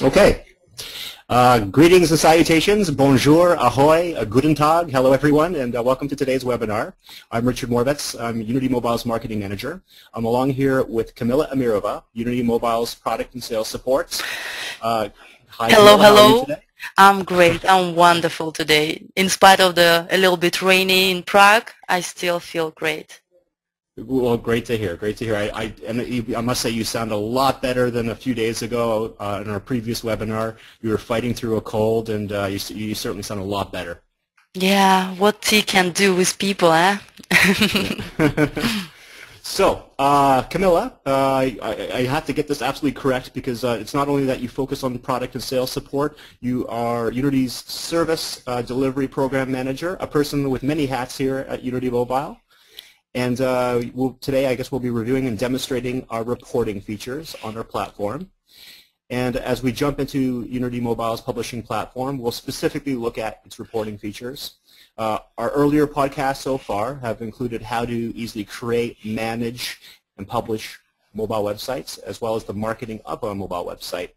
Okay. Greetings and salutations. Bonjour, ahoy, guten tag. Hello, everyone, and welcome to today's webinar. I'm Richard Morbetz. I'm Unity Mobile's Marketing Manager. I'm along here with Kamila Amirova, Unity Mobile's Product and Sales Support. Hi, hello, Kamila, hello. how are you today? I'm great. I'm wonderful today. In spite of the a little bit rainy in Prague, I still feel great. Well, great to hear. Great to hear. I must say you sound a lot better than a few days ago in our previous webinar. You were fighting through a cold, and you certainly sound a lot better. Yeah, what tea can do with people, eh? So, Kamila, I have to get this absolutely correct because it's not only that you focus on product and sales support, you are Unity's Service Delivery Program Manager, a person with many hats here at Unity Mobile. And today, I guess, we'll be reviewing and demonstrating our reporting features on our platform. And as we jump into Unity Mobile's publishing platform, we'll specifically look at its reporting features. Our earlier podcasts so far have included how to easily create, manage, and publish mobile websites, as well as the marketing of a mobile website.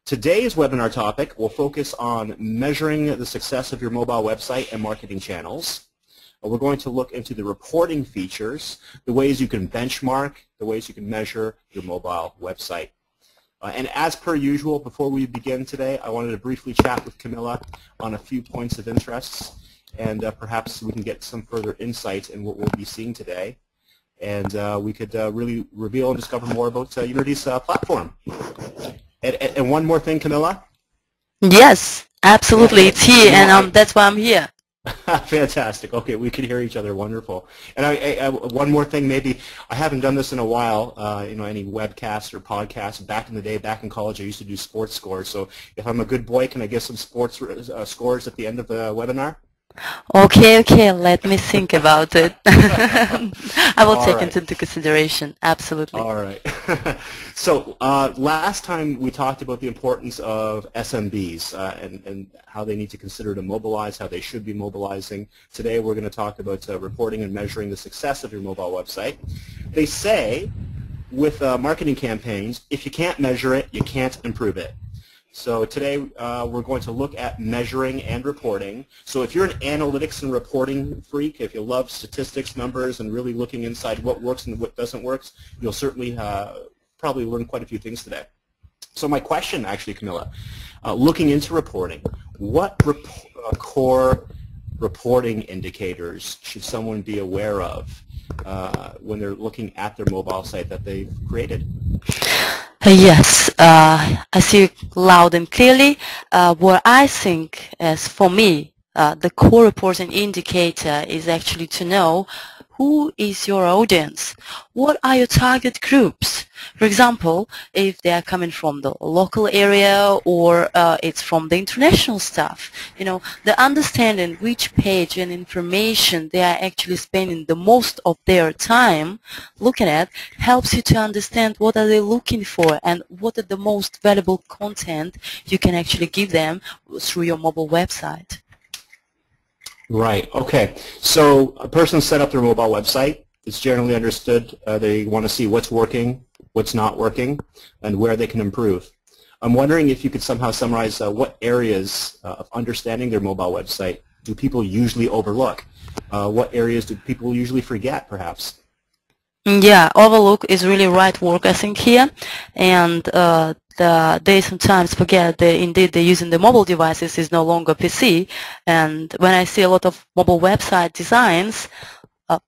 Today's webinar topic will focus on measuring the success of your mobile website and marketing channels. We're going to look into the reporting features, the ways you can benchmark, the ways you can measure your mobile website. And as per usual, before we begin today, I wanted to briefly chat with Kamila on a few points of interest, and perhaps we can get some further insight in what we'll be seeing today. And we could really reveal and discover more about Unity's platform. And one more thing, Kamila? Yes, absolutely. It's here, and that's why I'm here. Fantastic. Okay, we can hear each other. Wonderful. And one more thing, maybe I haven't done this in a while. Any webcasts or podcasts. Back in the day, back in college, I used to do sports scores. So if I'm a good boy, can I get some sports scores at the end of the webinar? Okay. Let me think about it. I will take it into consideration. Absolutely. All right. So last time we talked about the importance of SMBs and how they need to consider to mobilize, how they should be mobilizing. Today we're going to talk about reporting and measuring the success of your mobile website. They say with marketing campaigns, if you can't measure it, you can't improve it. So today we're going to look at measuring and reporting. So if you're an analytics and reporting freak, if you love statistics, numbers, and really looking inside what works and what doesn't work, you'll certainly probably learn quite a few things today. So my question, actually, Kamila, looking into reporting, what core reporting indicators should someone be aware of when they're looking at their mobile site that they've created? Yes, I see it loud and clearly. What I think is, for me, the core reporting indicator is actually to know who is your audience, what are your target groups. For example, if they are coming from the local area or it's from the international stuff, the understanding which page and information they are actually spending the most of their time looking at helps you to understand what are they looking for and what are the most valuable content you can actually give them through your mobile website. Right. Okay. So a person set up their mobile website. It's generally understood they want to see what's working, what's not working, and where they can improve. I'm wondering if you could somehow summarize what areas of understanding their mobile website do people usually overlook? What areas do people usually forget, perhaps? Yeah, overlook is really right work, I think, here. And they sometimes forget that indeed they're using the mobile devices is no longer PC. And when I see a lot of mobile website designs,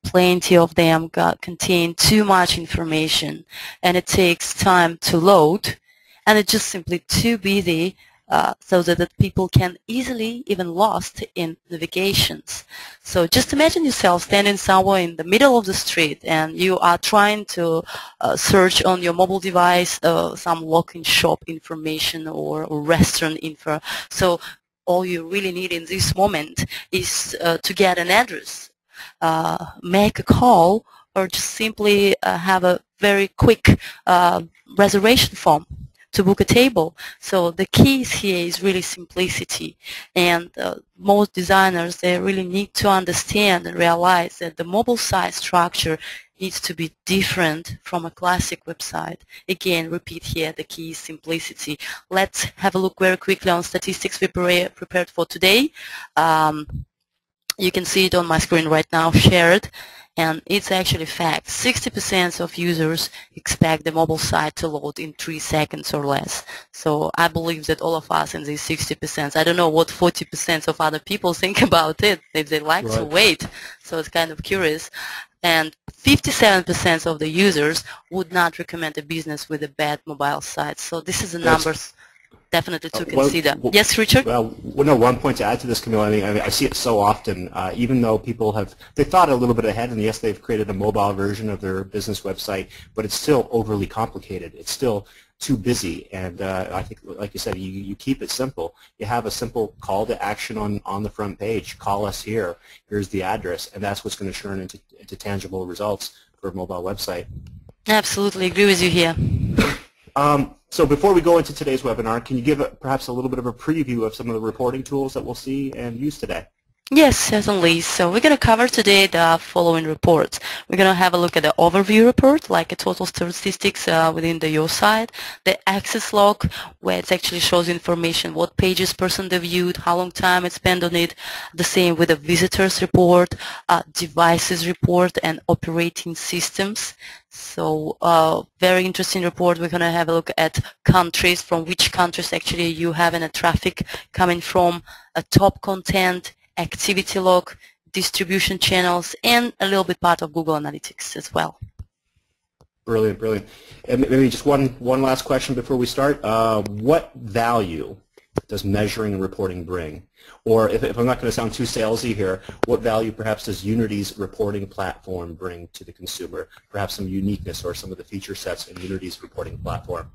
plenty of them contain too much information, and it takes time to load, and it's just simply too busy so that people can easily even lost in navigations. So just imagine yourself standing somewhere in the middle of the street and you are trying to search on your mobile device some walk-in shop information or restaurant info. So all you really need in this moment is to get an address, make a call, or just simply have a very quick reservation form. to book a table. So the keys here is really simplicity, and most designers, they really need to understand and realize that the mobile site structure needs to be different from a classic website. Again, repeat here, the key is simplicity. Let's have a look very quickly on statistics we prepared for today. You can see it on my screen right now, shared, and it's actually fact. 60% of users expect the mobile site to load in 3 seconds or less. So I believe that all of us in these 60%, I don't know what 40% of other people think about it, if they like to wait. So it's kind of curious. And 57% of the users would not recommend a business with a bad mobile site. So this is the numbers definitely to consider. Yes, Richard? Well, no, one point to add to this, Camilla. I mean, I see it so often, even though people they thought a little bit ahead, and yes, they've created a mobile version of their business website, but it's still overly complicated. It's still too busy, and I think, like you said, you keep it simple. You have a simple call to action on the front page. Call us here. Here's the address, and that's what's going to turn into tangible results for a mobile website. Absolutely agree with you here. So before we go into today's webinar, can you give perhaps a little bit of a preview of some of the reporting tools that we'll see and use today? Yes, certainly. So we're going to cover today the following reports. We're going to have a look at the overview report, like a total statistics within your site, the access log, where it actually shows information, what pages person they viewed, how long time it spent on it, the same with the visitors report, devices report, and operating systems. So very interesting report. We're going to have a look at countries, from which countries actually you have a traffic coming from, a top content, activity log, distribution channels, and a little bit part of Google Analytics as well. Brilliant, brilliant. And maybe just one last question before we start. What value does measuring and reporting bring? Or if I'm not going to sound too salesy here, what value perhaps does Unity's reporting platform bring to the consumer? Perhaps some uniqueness or some of the feature sets in Unity's reporting platform.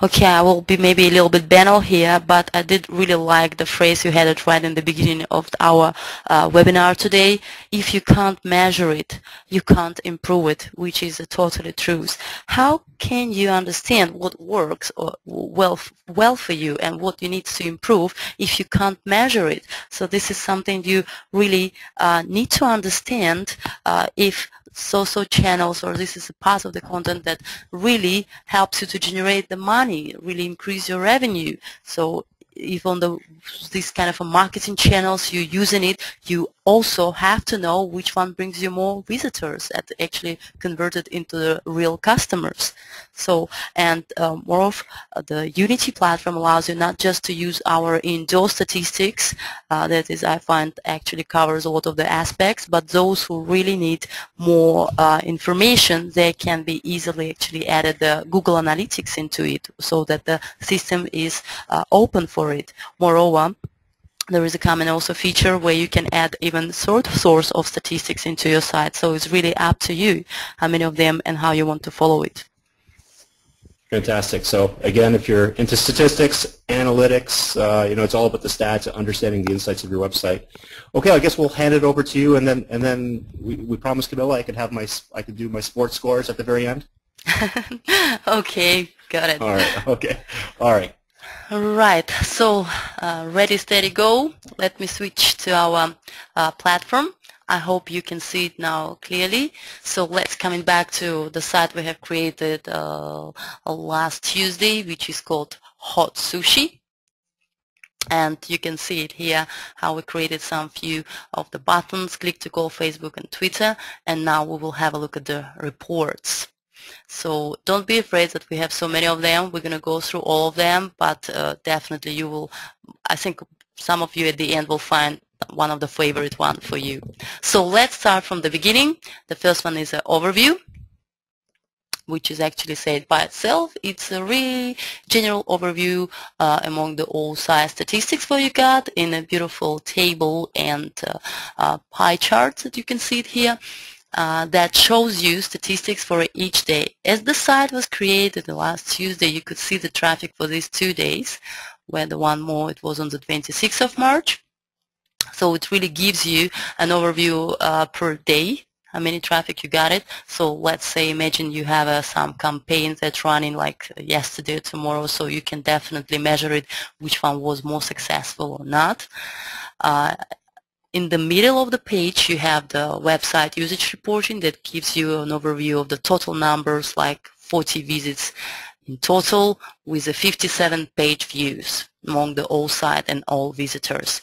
Okay, I will be maybe a little bit banal here, but I did really like the phrase you had it right in the beginning of our webinar today. If you can't measure it, you can't improve it, which is a totally truth. How can you understand what works or well for you and what you need to improve if you can't measure it? So this is something you really need to understand if social channels, or this is a part of the content that really helps you to generate the money, really increase your revenue. So if on these kind of marketing channels you're using it, you also have to know which one brings you more visitors that actually converted into the real customers. So, and moreover, the Unity platform allows you not just to use our indoor statistics, that is, I find, actually covers a lot of the aspects, but those who really need more information, they can be easily actually added the Google Analytics into it, so that the system is open for it. Moreover, there is a common also feature where you can add even source of statistics into your site. So it's really up to you how many of them and how you want to follow it. Fantastic. So again, if you're into statistics, analytics, it's all about the stats, understanding the insights of your website. Okay, I guess we'll hand it over to you, and then we promised Camilla I could do my sports scores at the very end. Okay, got it. All right. Okay. All right. Right, so ready, steady, go. Let me switch to our platform. I hope you can see it now clearly. So let's coming back to the site we have created last Tuesday, which is called Hot Sushi. And you can see it here, how we created some few of the buttons, click to call, Facebook and Twitter. And now we will have a look at the reports. So don't be afraid that we have so many of them. We're going to go through all of them, but definitely you will, I think some of you at the end will find one of the favorite one for you. So let's start from the beginning. The first one is an overview, which is actually said by itself. It's a really general overview among the all size statistics for you got in a beautiful table and pie charts that you can see it here. That shows you statistics for each day. As the site was created the last Tuesday, you could see the traffic for these 2 days, where the one more, it was on the 26th of March. So it really gives you an overview per day, how many traffic you got it. So let's say, imagine you have some campaigns that's running like yesterday or tomorrow, so you can definitely measure it, which one was more successful or not. In the middle of the page, you have the website usage reporting that gives you an overview of the total numbers, like 40 visits in total, with a 57-page views among the all site and all visitors.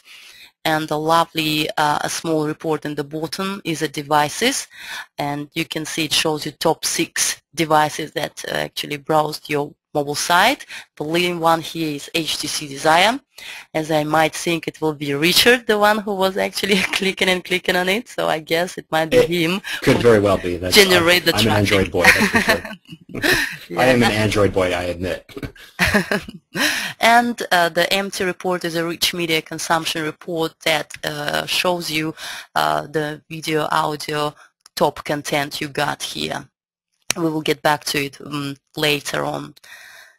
And a lovely a small report in the bottom is the devices, and you can see it shows you top 6 devices that actually browsed your mobile site. The leading one here is HTC Desire. As I might think, it will be Richard, the one who was actually clicking on it, so I guess it might be him. Could very well be. That's, generate the I'm an Android boy, that's for sure. Yeah. I am an Android boy, I admit. And the empty report is a rich media consumption report that shows you the video, audio, top content you got here. We will get back to it later on.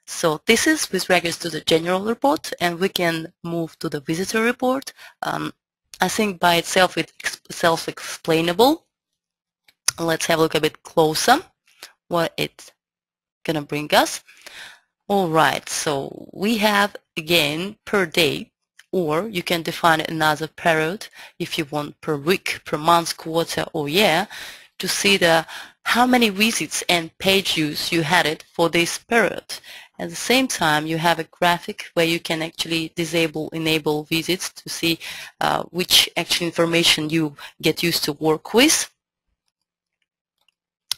So this is with regards to the general report, and we can move to the visitor report. I think by itself it's self-explainable. Let's have a look a bit closer what it's gonna bring us. All right, so we have again per day, or you can define another period if you want, per week, per month, quarter, or year, to see how many visits and page views you had it for this period. At the same time, you have a graphic where you can actually disable, enable visits to see which actual information you get used to work with.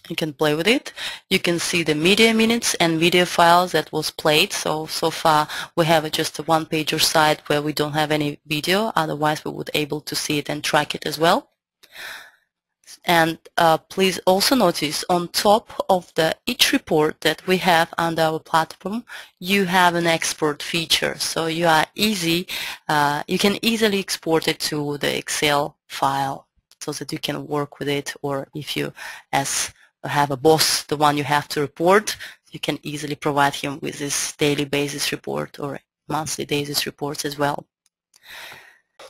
You can play with it. You can see the media minutes and video files that was played. So far we have just a one-pager site where we don't have any video. Otherwise we would able to see it and track it as well. And please also notice on top of each report that we have under our platform, you have an export feature. So you can easily export it to the Excel file so that you can work with it, or if you have a boss, the one you have to report, you can easily provide him with this daily basis report or monthly basis reports as well.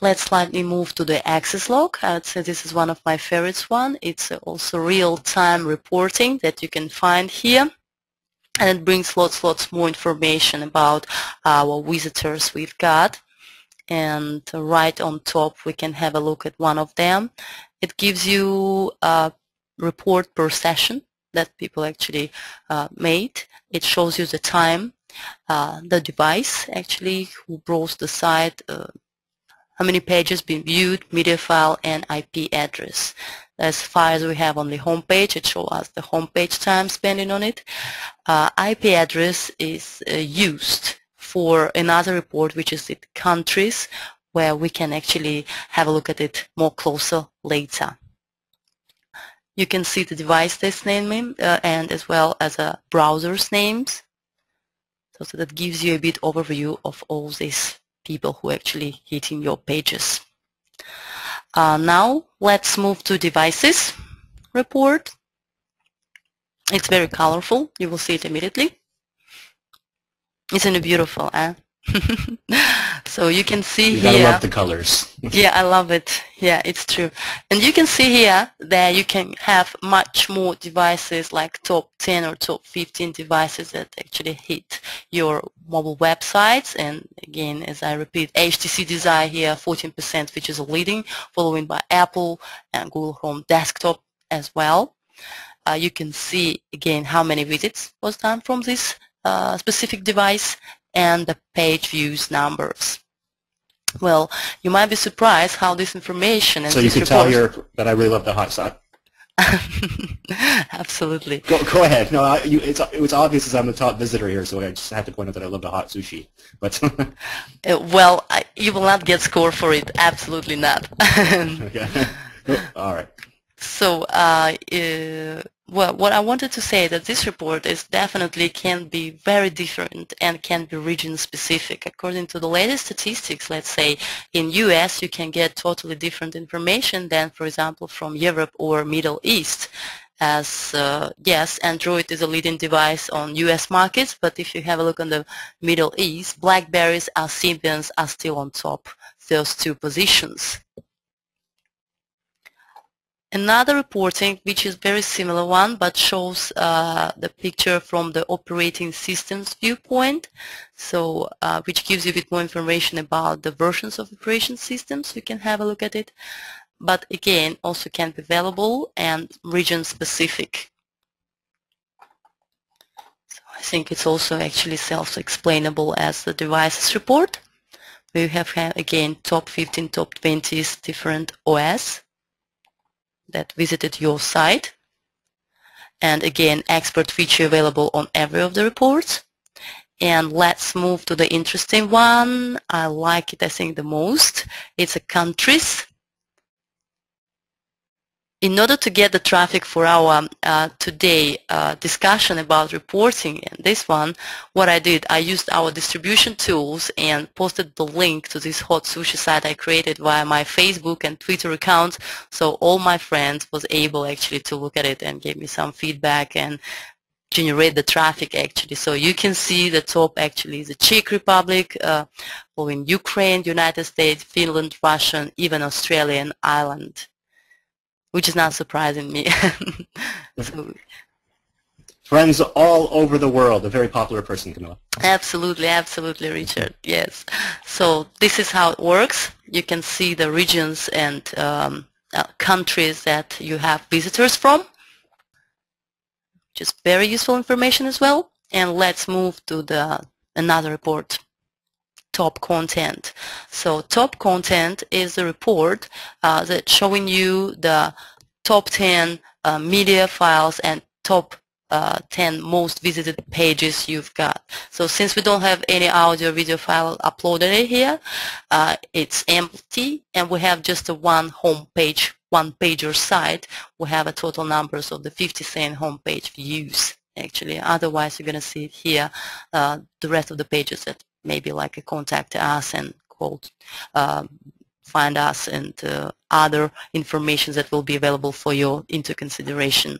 Let's slightly move to the access log. I would say this is one of my favorites one. It's also real-time reporting that you can find here. And it brings lots more information about our visitors we've got. And right on top we can have a look at one of them. It gives you a report per session that people actually made. It shows you the time, the device actually, who browsed the site, how many pages been viewed, media file, and IP address. As far as we have on the home page, it shows us the home page time spending on it. IP address is used for another report, which is the countries, where we can actually have a look at it more closer later. You can see the device test name and as well as a browser's names. So that gives you a bit overview of all these people who actually hitting your pages. Now let's move to devices report. It's very colorful. You will see it immediately. Isn't it beautiful, eh? So you can see you here. gotta love the colors. Yeah, I love it. Yeah, it's true. And you can see here that you can have much more devices, like top 10 or top 15 devices that actually hit your mobile websites. And again, as I repeat, HTC Desire here 14%, which is leading, following by Apple and Google Home Desktop as well. You can see again how many visits was done from this specific device and the page views numbers. Well, you might be surprised how this information and so you can tell here that I really love the hot sauce. Absolutely. Go ahead. No, it was obvious as I'm the top visitor here, so I just have to point out that I love the hot sushi. But well, you will not get score for it. Absolutely not. Okay. All right. So, well, what I wanted to say that this report is definitely can be very different and can be region specific. According to the latest statistics, let's say in US you can get totally different information than, for example, from Europe or Middle East. As yes, Android is a leading device on US markets, but if you have a look on the Middle East, Blackberries and Symbians are still on top, those two positions. Another reporting, which is very similar one, but shows the picture from the operating systems viewpoint, so which gives you a bit more information about the versions of operation systems. You can have a look at it, but again, also can be available and region specific. So I think it's also actually self-explainable as the devices report. We have again top 15, top 20s different OS that visited your site, and again expert feature available on every of the reports. And let's move to the interesting one. I like it, I think, the most. It's a countries. In order to get the traffic for our today discussion about reporting and this one, what I did, I used our distribution tools and posted the link to this hot sushi site I created via my Facebook and Twitter accounts, so all my friends was able actually to look at it and give me some feedback and generate the traffic actually. So you can see the top actually is the Czech Republic, following Ukraine, United States, Finland, Russia, and even Australia and Ireland, which is not surprising me. So, friends all over the world, a very popular person, Camilla. Absolutely, absolutely, Richard, yes. So this is how it works. You can see the regions and countries that you have visitors from. Just very useful information as well. And let's move to the another report. Top content. So top content is a report that's showing you the top 10 media files and top 10 most visited pages you've got. So since we don't have any audio video file uploaded here, it's empty and we have just a one homepage, one pager site. We have a total numbers of the 57 homepage views actually. Otherwise you're going to see it here, the rest of the pages that maybe like a contact us and quote, find us and other information that will be available for you into consideration.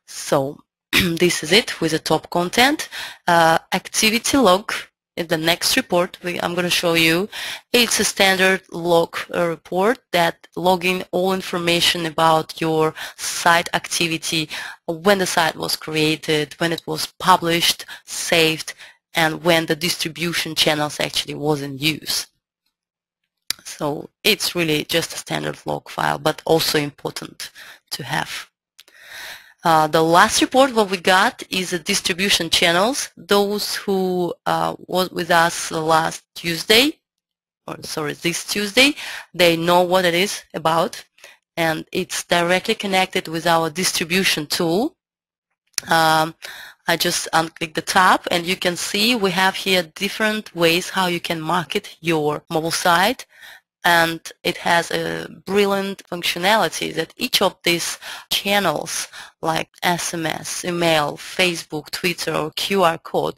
So this is it with the top content. Activity log in the next report I'm going to show you. It's a standard log report that logging all information about your site activity, when the site was created, when it was published, saved, and when the distribution channels actually was in use. So it's really just a standard log file, but also important to have. The last report what we got is the distribution channels. Those who was with us last Tuesday, or sorry, this Tuesday, they know what it is about, and it's directly connected with our distribution tool. I just unclick the tab and you can see we have here different ways how you can market your mobile site, and it has a brilliant functionality that each of these channels like SMS, email, Facebook, Twitter or QR code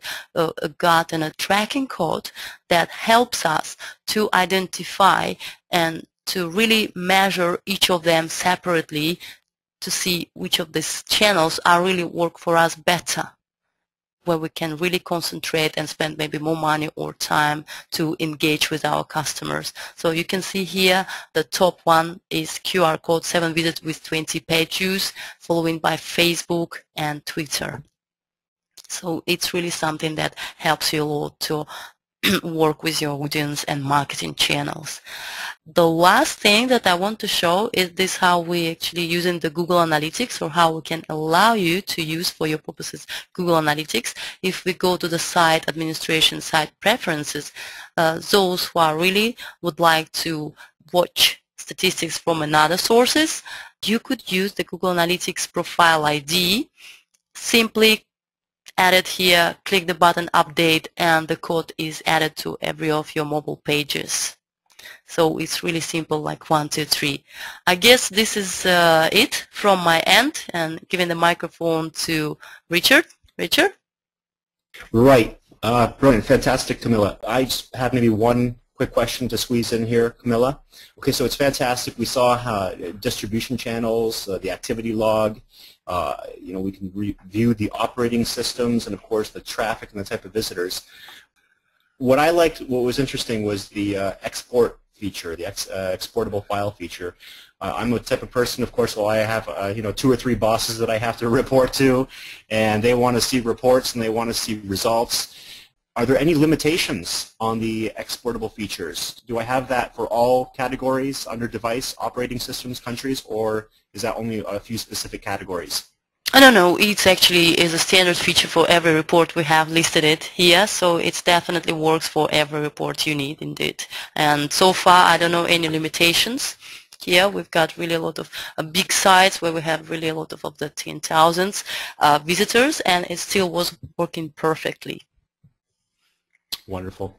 got a tracking code that helps us to identify and to really measure each of them separately to see which of these channels are really work for us better, where we can really concentrate and spend maybe more money or time to engage with our customers. So you can see here the top one is QR code, 7 visits with 20 page views, following by Facebook and Twitter. So it's really something that helps you a lot to work with your audience and marketing channels. The last thing that I want to show is this how we actually using the Google Analytics, or how we can allow you to use for your purposes Google Analytics. If we go to the site administration, site preferences, those who are really would like to watch statistics from another sources, you could use the Google Analytics profile ID. Simply add it here, click the button update, and the code is added to every of your mobile pages. So it's really simple, like 1, 2, 3. I guess this is it from my end, and giving the microphone to Richard. Richard? Right. Brilliant. Fantastic, Camilla. I just have maybe one quick question to squeeze in here, Camilla. Okay, so it's fantastic. We saw how distribution channels, the activity log, we can review the operating systems and, of course, the traffic and the type of visitors. What I liked, what was interesting was the export feature, the exportable file feature. I'm the type of person, of course, I have 2 or 3 bosses that I have to report to, and they want to see reports and they want to see results. Are there any limitations on the exportable features? Do I have that for all categories under device, operating systems, countries, or is that only a few specific categories? I don't know, it actually is a standard feature for every report. We have listed it here, so it definitely works for every report you need indeed. And so far I don't know any limitations. Here we've got really a lot of big sites where we have really a lot of the 10,000 visitors, and it still was working perfectly. Wonderful.